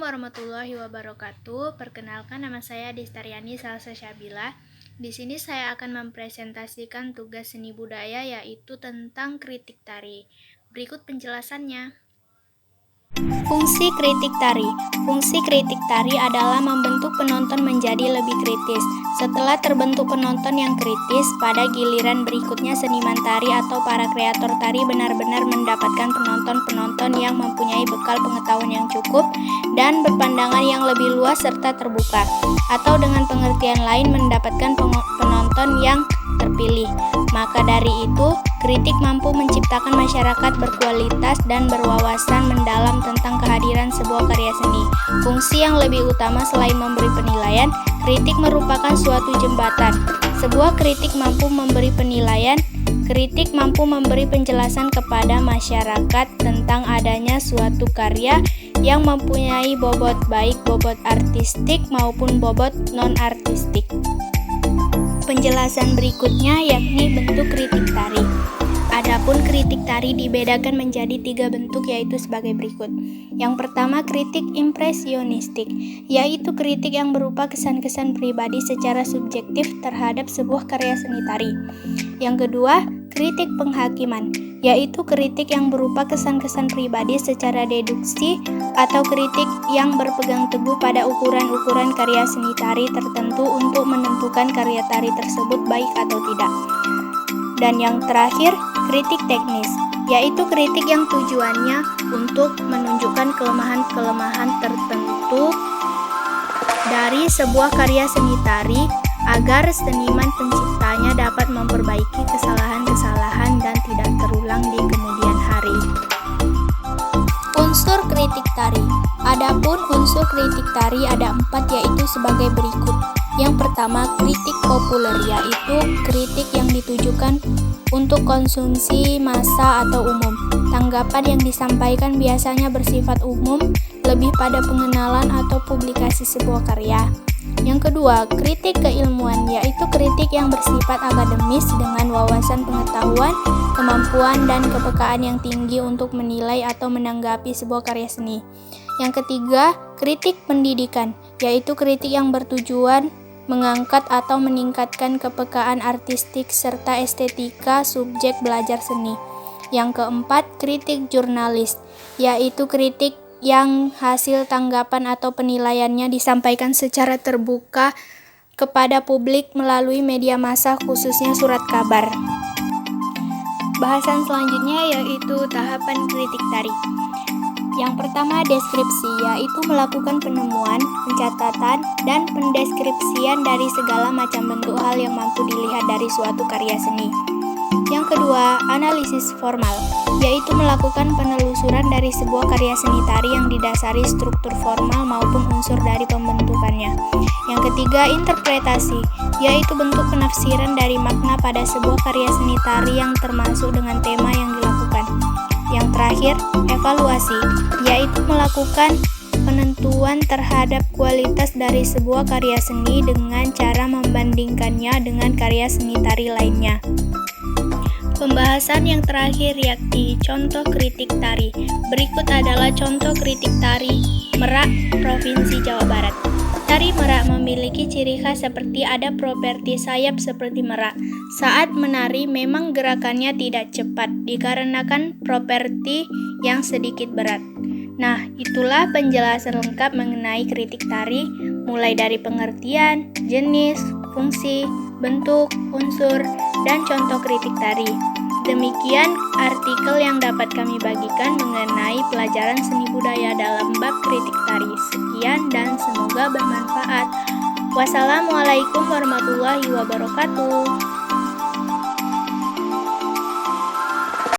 warahmatullahi wabarakatuh. Perkenalkan, nama saya Destaryani Salsa Syabila. Di sini saya akan mempresentasikan tugas seni budaya, yaitu tentang kritik tari. Berikut penjelasannya. Fungsi kritik tari. Fungsi kritik tari adalah membentuk penonton menjadi lebih kritis. Setelah terbentuk penonton yang kritis, pada giliran berikutnya seniman tari atau para kreator tari benar-benar mendapatkan penonton-penonton yang mempunyai bekal pengetahuan yang cukup dan berpandangan yang lebih luas serta terbuka, atau dengan pengertian lain mendapatkan penonton yang terpilih. Maka dari itu, kritik mampu menciptakan masyarakat berkualitas dan berwawasan mendalam tentang kehadiran sebuah karya seni. Fungsi yang lebih utama selain memberi penilaian, kritik merupakan suatu jembatan. Sebuah kritik mampu memberi penilaian, kritik mampu memberi penjelasan kepada masyarakat tentang adanya suatu karya yang mempunyai bobot baik bobot artistik maupun bobot non-artistik. Penjelasan berikutnya yakni bentuk kritik tari. Adapun kritik tari dibedakan menjadi 3 bentuk, yaitu sebagai berikut. Yang pertama, kritik impresionistik, yaitu kritik yang berupa kesan-kesan pribadi secara subjektif terhadap sebuah karya seni tari. Yang kedua, kritik penghakiman, yaitu kritik yang berupa kesan-kesan pribadi secara deduksi atau kritik yang berpegang teguh pada ukuran-ukuran karya seni tari tertentu untuk menentukan karya tari tersebut baik atau tidak. Dan yang terakhir, kritik teknis, yaitu kritik yang tujuannya untuk menunjukkan kelemahan-kelemahan tertentu dari sebuah karya seni tari agar seniman penciptanya dapat memperbaiki kesalahan-kesalahan dan tidak terulang di kemudian hari. Unsur kritik tari. Adapun unsur kritik tari ada 4, yaitu sebagai berikut. Yang pertama, kritik populer, yaitu kritik yang ditujukan untuk konsumsi massa atau umum. Tanggapan yang disampaikan biasanya bersifat umum, lebih pada pengenalan atau publikasi sebuah karya. Yang kedua, kritik keilmuan, yaitu kritik yang bersifat akademis dengan wawasan pengetahuan, kemampuan, dan kepekaan yang tinggi untuk menilai atau menanggapi sebuah karya seni. Yang ketiga, kritik pendidikan, yaitu kritik yang bertujuan mengangkat atau meningkatkan kepekaan artistik serta estetika subjek belajar seni. Yang keempat, kritik jurnalis, yaitu kritik yang hasil tanggapan atau penilaiannya disampaikan secara terbuka kepada publik melalui media massa, khususnya surat kabar. Bahasan selanjutnya yaitu tahapan kritik tari. Yang pertama, deskripsi, yaitu melakukan penemuan, pencatatan, dan pendeskripsian dari segala macam bentuk hal yang mampu dilihat dari suatu karya seni. Yang kedua, analisis formal, yaitu melakukan penelusuran dari sebuah karya seni tari yang didasari struktur formal maupun unsur dari pembentukannya. Yang ketiga, interpretasi, yaitu bentuk penafsiran dari makna pada sebuah karya seni tari yang termasuk dengan tema yang dilakukan. Yang terakhir, evaluasi, yaitu melakukan penentuan terhadap kualitas dari sebuah karya seni dengan cara membandingkannya dengan karya seni tari lainnya. Pembahasan yang terakhir yakni contoh kritik tari. Berikut adalah contoh kritik tari Merak, Provinsi Jawa Barat. Tari merak memiliki ciri khas seperti ada properti sayap seperti merak. Saat menari memang gerakannya tidak cepat dikarenakan properti yang sedikit berat. Nah, itulah penjelasan lengkap mengenai kritik tari, mulai dari pengertian, jenis, fungsi, bentuk, unsur, dan contoh kritik tari. Demikian artikel yang dapat kami bagikan mengenai pelajaran seni budaya dalam bab kritik tari. Sekian dan semoga bermanfaat. Wassalamualaikum warahmatullahi wabarakatuh.